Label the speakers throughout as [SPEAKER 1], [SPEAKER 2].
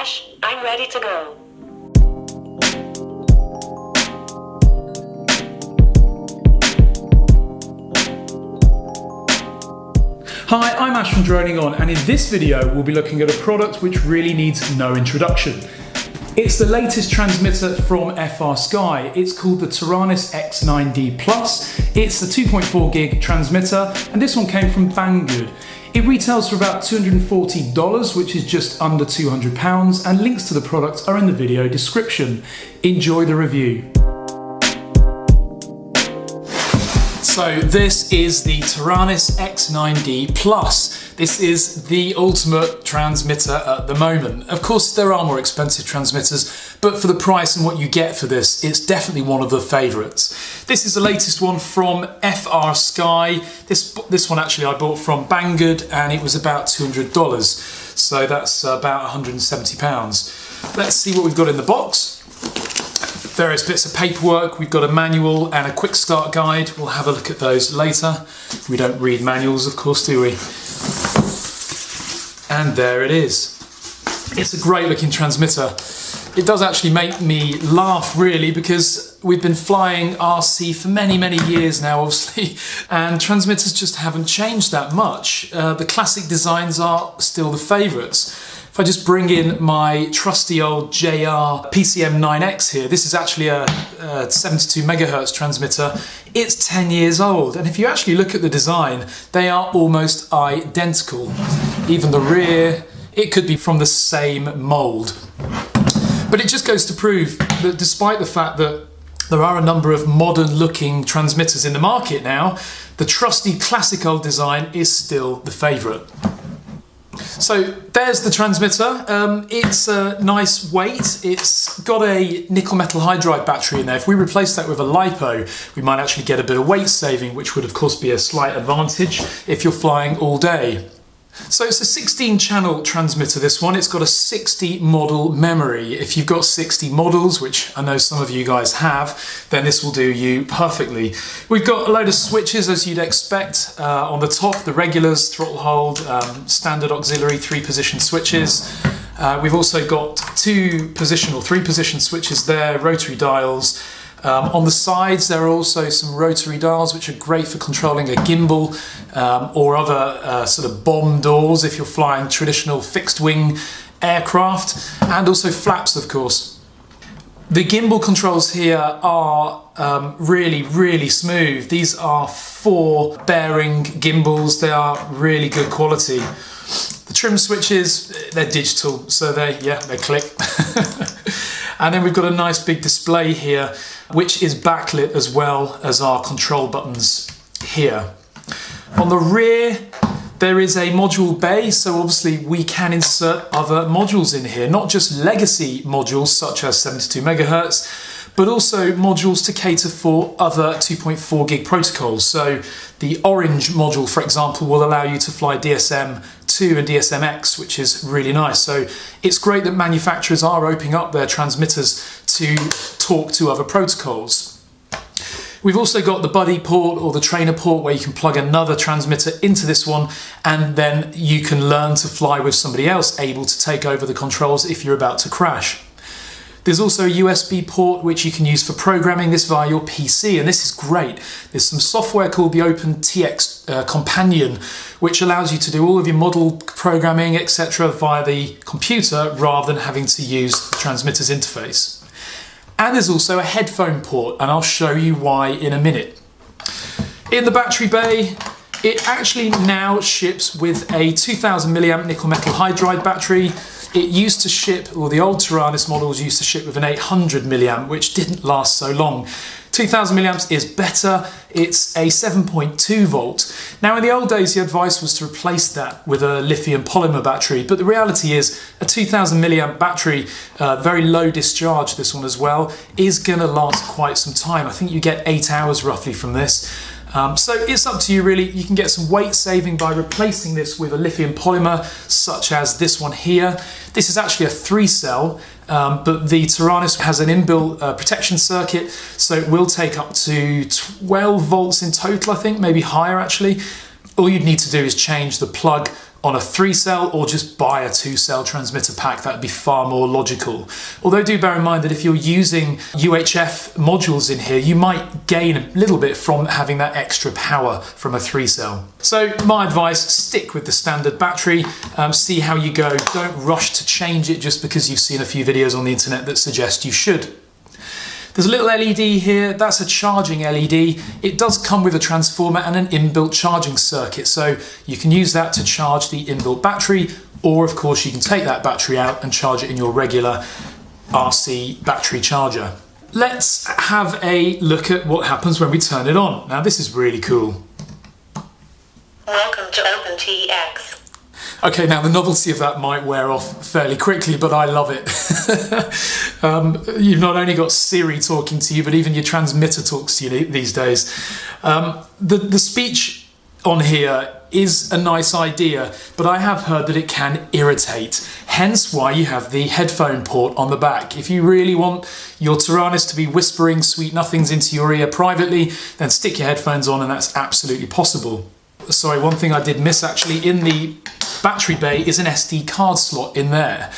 [SPEAKER 1] crash, I'm ready to go.
[SPEAKER 2] Hi, I'm Ash from DroningON, and in this video we'll be looking at a product which really needs no introduction. It's the latest transmitter from FrSky. It's called the Taranis X9D Plus. It's the 2.4 gig transmitter, and this one came from Banggood. It retails for about $240, which is just under £200, and links to the product are in the video description. Enjoy the review. So this is the Taranis X9D Plus. This is the ultimate transmitter at the moment. Of course, there are more expensive transmitters, but for the price and what you get for this, it's definitely one of the favourites. This is the latest one from FrSky. This one actually I bought from Banggood, and it was about $200. So that's about £170. Let's see what we've got in the box. Various bits of paperwork. We've got a manual and a quick start guide. We'll have a look at those later. We don't read manuals, of course, do we? And there it is. It's a great looking transmitter. It does actually make me laugh, really, because we've been flying RC for many, many years now, obviously, and transmitters just haven't changed that much. The classic designs are still the favourites. If I just bring in my trusty old JR PCM9X here, this is actually a 72 megahertz transmitter. It's 10 years old, and if you actually look at the design, they are almost identical. Even the rear, it could be from the same mould. But it just goes to prove that despite the fact that there are a number of modern looking transmitters in the market now, the trusty classic old design is still the favourite. So there's the transmitter. It's a nice weight. It's got a nickel metal hydride battery in there. If we replace that with a LiPo, we might actually get a bit of weight saving, which would of course be a slight advantage if you're flying all day. So it's a 16 channel transmitter, this one. It's got a 60 model memory. If you've got 60 models, which I know some of you guys have, then this will do you perfectly. We've got a load of switches, as you'd expect. On the top, the regulars, throttle hold, standard auxiliary 3-position switches. We've also got 3-position switches there, rotary dials. On the sides there are also some rotary dials which are great for controlling a gimbal or other sort of bomb doors if you're flying traditional fixed wing aircraft, and also flaps, of course. The gimbal controls here are really smooth. These are 4 bearing gimbals. They are really good quality. The trim switches, they're digital, so they click. And then we've got a nice big display here, which is backlit as well as our control buttons here. On the rear, there is a module bay, so obviously we can insert other modules in here, not just legacy modules such as 72 megahertz, but also modules to cater for other 2.4 gig protocols. So the orange module, for example, will allow you to fly DSM-2 and DSM-X, which is really nice. So it's great that manufacturers are opening up their transmitters to talk to other protocols. We've also got the buddy port or the trainer port where you can plug another transmitter into this one, and then you can learn to fly with somebody else able to take over the controls if you're about to crash. There's also a USB port which you can use for programming this via your PC, and this is great. There's some software called the OpenTX Companion, which allows you to do all of your model programming, etc. via the computer rather than having to use the transmitter's interface. And there's also a headphone port, and I'll show you why in a minute. In the battery bay, it actually now ships with a 2000 milliamp nickel metal hydride battery. It used to ship, or the old Taranis models used to ship with an 800 milliamp, which didn't last so long. 2000 milliamps is better. It's a 7.2 volt. Now in the old days the advice was to replace that with a lithium polymer battery, but the reality is a 2000 milliamp battery, very low discharge this one as well, is going to last quite some time. I think you get 8 hours roughly from this. So it's up to you really. You can get some weight saving by replacing this with a lithium polymer such as this one here. This is actually a 3-cell, but the Taranis has an inbuilt protection circuit, so it will take up to 12 volts in total, I think, maybe higher actually. All you'd need to do is change the plug on a 3-cell or just buy a 2-cell transmitter pack. That would be far more logical. Although do bear in mind that if you're using UHF modules in here, you might gain a little bit from having that extra power from a 3-cell. So my advice, stick with the standard battery, see how you go. Don't rush to change it just because you've seen a few videos on the internet that suggest you should. There's a little LED here, that's a charging LED. It does come with a transformer and an inbuilt charging circuit, so you can use that to charge the inbuilt battery, or of course you can take that battery out and charge it in your regular RC battery charger. Let's have a look at what happens when we turn it on. Now this is really cool.
[SPEAKER 1] Welcome to OpenTX.
[SPEAKER 2] Okay, now the novelty of that might wear off fairly quickly, but I love it. You've not only got Siri talking to you, but even your transmitter talks to you these days. The speech on here is a nice idea, but I have heard that it can irritate. Hence why you have the headphone port on the back. If you really want your Taranis to be whispering sweet nothings into your ear privately, then stick your headphones on and that's absolutely possible. Sorry, one thing I did miss actually, in the battery bay is an SD card slot in there.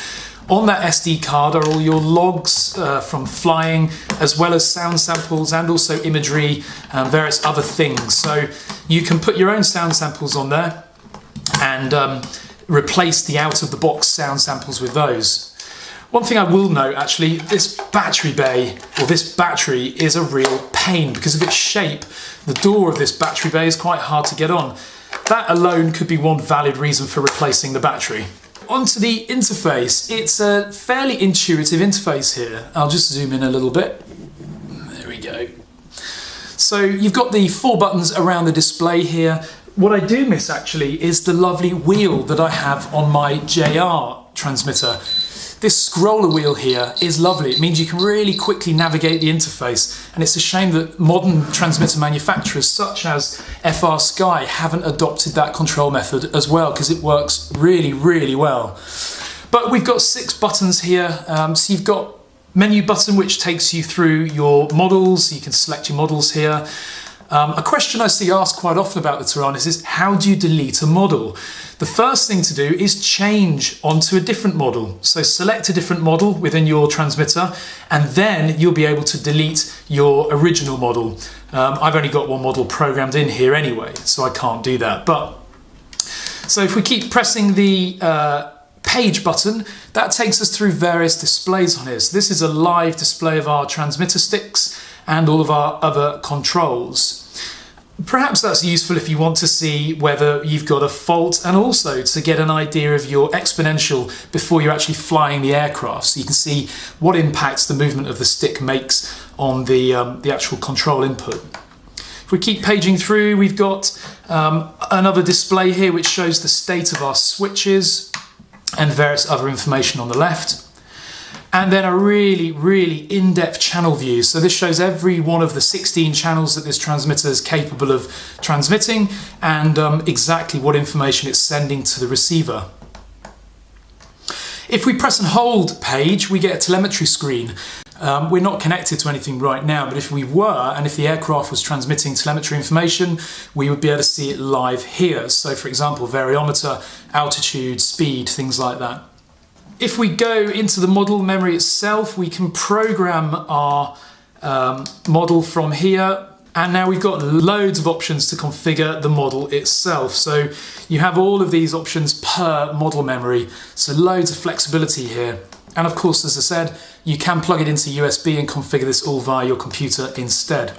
[SPEAKER 2] On that SD card are all your logs from flying, as well as sound samples and also imagery and various other things. So you can put your own sound samples on there and replace the out-of-the-box sound samples with those. One thing I will note actually, this battery bay, or this battery, is a real pain because of its shape. The door of this battery bay is quite hard to get on. That alone could be one valid reason for replacing the battery. Onto the interface. It's a fairly intuitive interface here. I'll just zoom in a little bit. There we go. So you've got the 4 buttons around the display here. What I do miss actually is the lovely wheel that I have on my JR transmitter. This scroller wheel here is lovely. It means you can really quickly navigate the interface, and it's a shame that modern transmitter manufacturers such as FrSky haven't adopted that control method as well, because it works really, really well. But we've got 6 buttons here. So you've got menu button, which takes you through your models. You can select your models here. A question I see asked quite often about the Taranis is, how do you delete a model? The first thing to do is change onto a different model. So select a different model within your transmitter, and then you'll be able to delete your original model. I've only got one model programmed in here anyway, so I can't do that. So if we keep pressing the page button, that takes us through various displays on here. So this is a live display of our transmitter sticks and all of our other controls. Perhaps that's useful if you want to see whether you've got a fault, and also to get an idea of your exponential before you're actually flying the aircraft, so you can see what impacts the movement of the stick makes on the actual control input. If we keep paging through, we've got another display here which shows the state of our switches and various other information on the left. And then a really, really in-depth channel view. So this shows every one of the 16 channels that this transmitter is capable of transmitting, and exactly what information it's sending to the receiver. If we press and hold page, we get a telemetry screen. We're not connected to anything right now, but if we were, and if the aircraft was transmitting telemetry information, we would be able to see it live here. So for example, variometer, altitude, speed, things like that. If we go into the model memory itself, we can program our model from here, and now we've got loads of options to configure the model itself. So you have all of these options per model memory, so loads of flexibility here. And of course, as I said, you can plug it into USB and configure this all via your computer instead.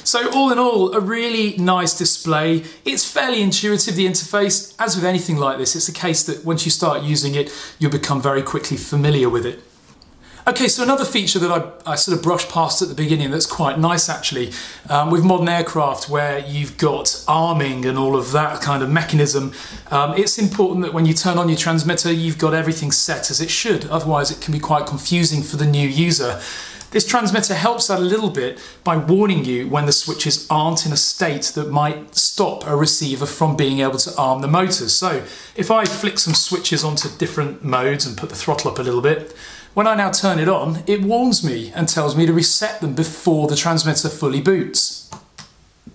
[SPEAKER 2] So all in all, a really nice display. It's fairly intuitive, the interface. As with anything like this, it's a case that once you start using it, you'll become very quickly familiar with it. Okay, so another feature that I sort of brushed past at the beginning that's quite nice actually, with modern aircraft where you've got arming and all of that kind of mechanism, it's important that when you turn on your transmitter, you've got everything set as it should. Otherwise, it can be quite confusing for the new user. This transmitter helps out a little bit by warning you when the switches aren't in a state that might stop a receiver from being able to arm the motors. So if I flick some switches onto different modes and put the throttle up a little bit, when I now turn it on, it warns me and tells me to reset them before the transmitter fully boots.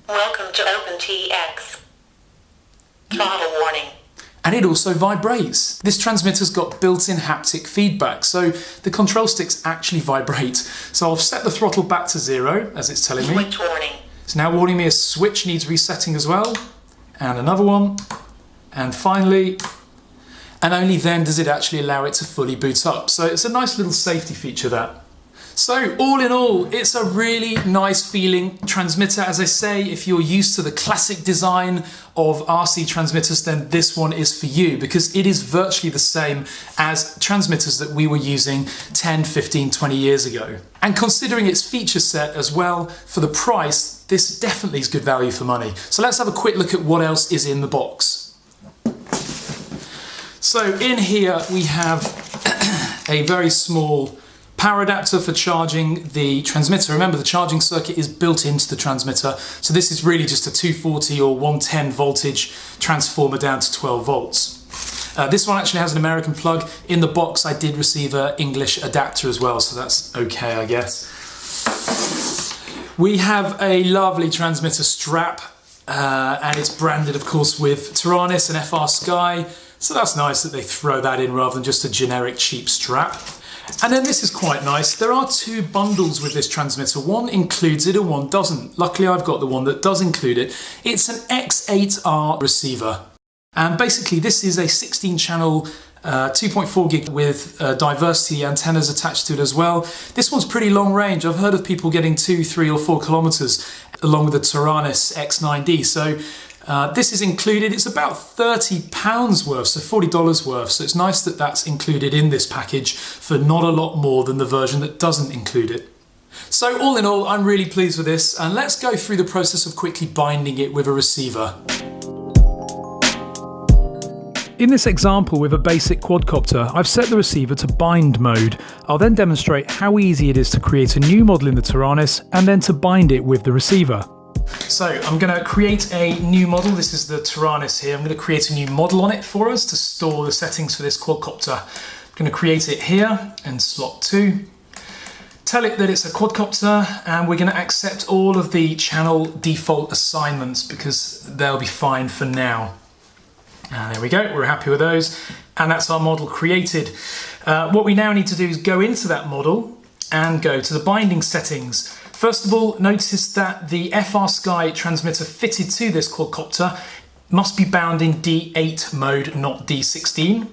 [SPEAKER 1] Welcome to OpenTX. Throttle warning.
[SPEAKER 2] And it also vibrates. This transmitter's got built-in haptic feedback, so the control sticks actually vibrate. So I've set the throttle back to 0, as it's telling me.
[SPEAKER 1] Switch warning.
[SPEAKER 2] It's now warning me a switch needs resetting as well. And another one. And finally, and only then does it actually allow it to fully boot up. So it's a nice little safety feature, that. So all in all, it's a really nice feeling transmitter. As I say, if you're used to the classic design of RC transmitters, then this one is for you, because it is virtually the same as transmitters that we were using 10, 15, 20 years ago. And considering its feature set as well, for the price, this definitely is good value for money. So let's have a quick look at what else is in the box. So in here we have a very small power adapter for charging the transmitter. Remember, the charging circuit is built into the transmitter, so this is really just a 240 or 110 voltage transformer down to 12 volts. This one actually has an American plug. In the box I did receive an English adapter as well, so that's okay, I guess. We have a lovely transmitter strap, and it's branded of course with Taranis and FrSky, so that's nice that they throw that in rather than just a generic cheap strap. And then this is quite nice. There are two bundles with this transmitter. One includes it and one doesn't. Luckily I've got the one that does include it. It's an X8R receiver. And basically this is a 16 channel 2.4 gig with diversity antennas attached to it as well. This one's pretty long range. I've heard of people getting 2, 3 or 4 kilometers along with the Taranis X9D. So this is included. It's about £30 worth, so $40 worth. So it's nice that that's included in this package for not a lot more than the version that doesn't include it. So all in all, I'm really pleased with this, and let's go through the process of quickly binding it with a receiver. In this example with a basic quadcopter, I've set the receiver to bind mode. I'll then demonstrate how easy it is to create a new model in the Taranis and then to bind it with the receiver. So I'm going to create a new model. This is the Taranis here. I'm going to create a new model on it for us to store the settings for this quadcopter. I'm going to create it here in slot 2. Tell it that it's a quadcopter, and we're going to accept all of the channel default assignments because they'll be fine for now. And there we go, we're happy with those. And that's our model created. What we now need to do is go into that model and go to the binding settings. First of all, notice that the FrSky transmitter fitted to this quadcopter must be bound in D8 mode, not D16.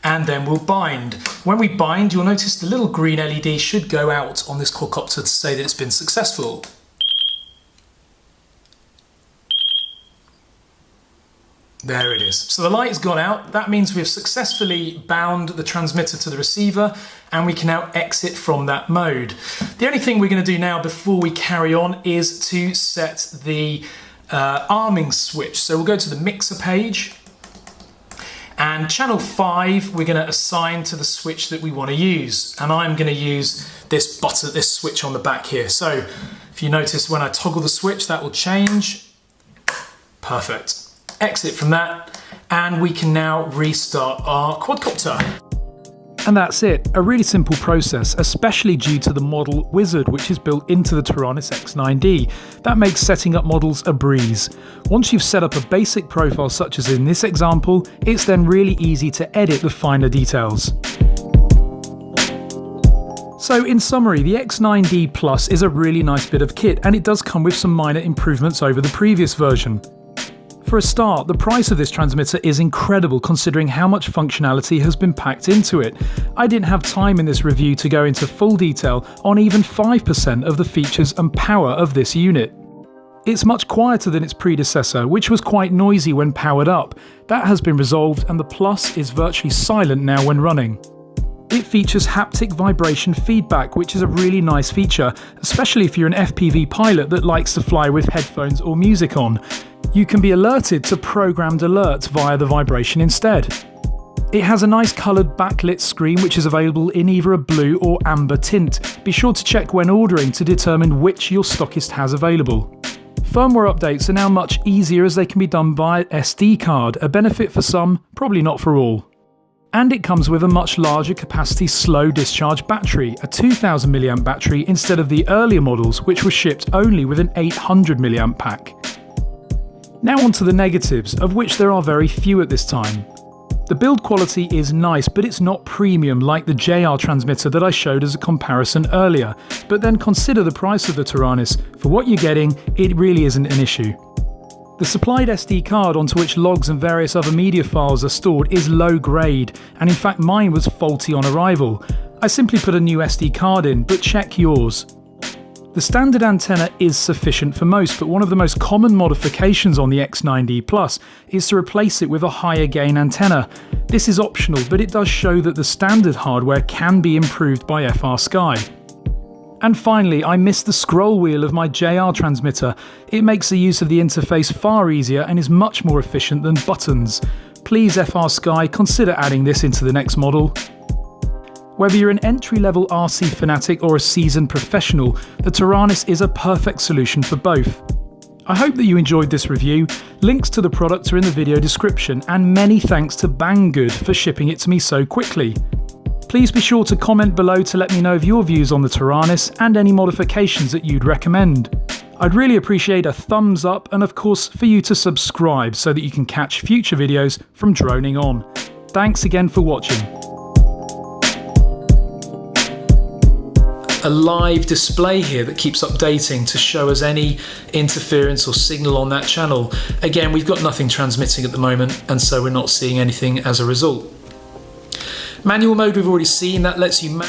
[SPEAKER 2] And then we'll bind. When we bind, you'll notice the little green LED should go out on this quadcopter to say that it's been successful. There it is. So the light has gone out. That means we've successfully bound the transmitter to the receiver, and we can now exit from that mode. The only thing we're going to do now before we carry on is to set the arming switch. So we'll go to the mixer page, and channel 5 we're going to assign to the switch that we want to use. And I'm going to use this button, this switch on the back here. So if you notice, when I toggle the switch, that will change. Perfect. Exit from that, and we can now restart our quadcopter. And that's it. A really simple process, especially due to the model wizard which is built into the Taranis X9D. That makes setting up models a breeze. Once you've set up a basic profile such as in this example, it's then really easy to edit the finer details. So in summary, the X9D Plus is a really nice bit of kit, and it does come with some minor improvements over the previous version. For a start, the price of this transmitter is incredible considering how much functionality has been packed into it. I didn't have time in this review to go into full detail on even 5% of the features and power of this unit. It's much quieter than its predecessor, which was quite noisy when powered up. That has been resolved, and the Plus is virtually silent now when running. It features haptic vibration feedback, which is a really nice feature, especially if you're an FPV pilot that likes to fly with headphones or music on. You can be alerted to programmed alerts via the vibration instead. It has a nice coloured backlit screen which is available in either a blue or amber tint. Be sure to check when ordering to determine which your stockist has available. Firmware updates are now much easier as they can be done via SD card, a benefit for some, probably not for all. And it comes with a much larger capacity slow discharge battery, a 2000 mAh battery instead of the earlier models which were shipped only with an 800 mAh pack. Now on to the negatives, of which there are very few at this time. The build quality is nice, but it's not premium like the JR transmitter that I showed as a comparison earlier. But then consider the price of the Taranis. For what you're getting, it really isn't an issue. The supplied SD card onto which logs and various other media files are stored is low grade, and in fact mine was faulty on arrival. I simply put a new SD card in, but check yours. The standard antenna is sufficient for most, but one of the most common modifications on the X9D Plus is to replace it with a higher gain antenna. This is optional, but it does show that the standard hardware can be improved by FrSky. And finally, I missed the scroll wheel of my JR transmitter. It makes the use of the interface far easier and is much more efficient than buttons. Please FrSky, consider adding this into the next model. Whether you're an entry-level RC fanatic or a seasoned professional, the Taranis is a perfect solution for both. I hope that you enjoyed this review. Links to the product are in the video description, and many thanks to Banggood for shipping it to me so quickly. Please be sure to comment below to let me know of your views on the Taranis and any modifications that you'd recommend. I'd really appreciate a thumbs up and of course for you to subscribe so that you can catch future videos from DroningON. Thanks again for watching. A live display here that keeps updating to show us any interference or signal on that channel. Again, we've got nothing transmitting at the moment, and so we're not seeing anything as a result. Manual mode we've already seen, that lets you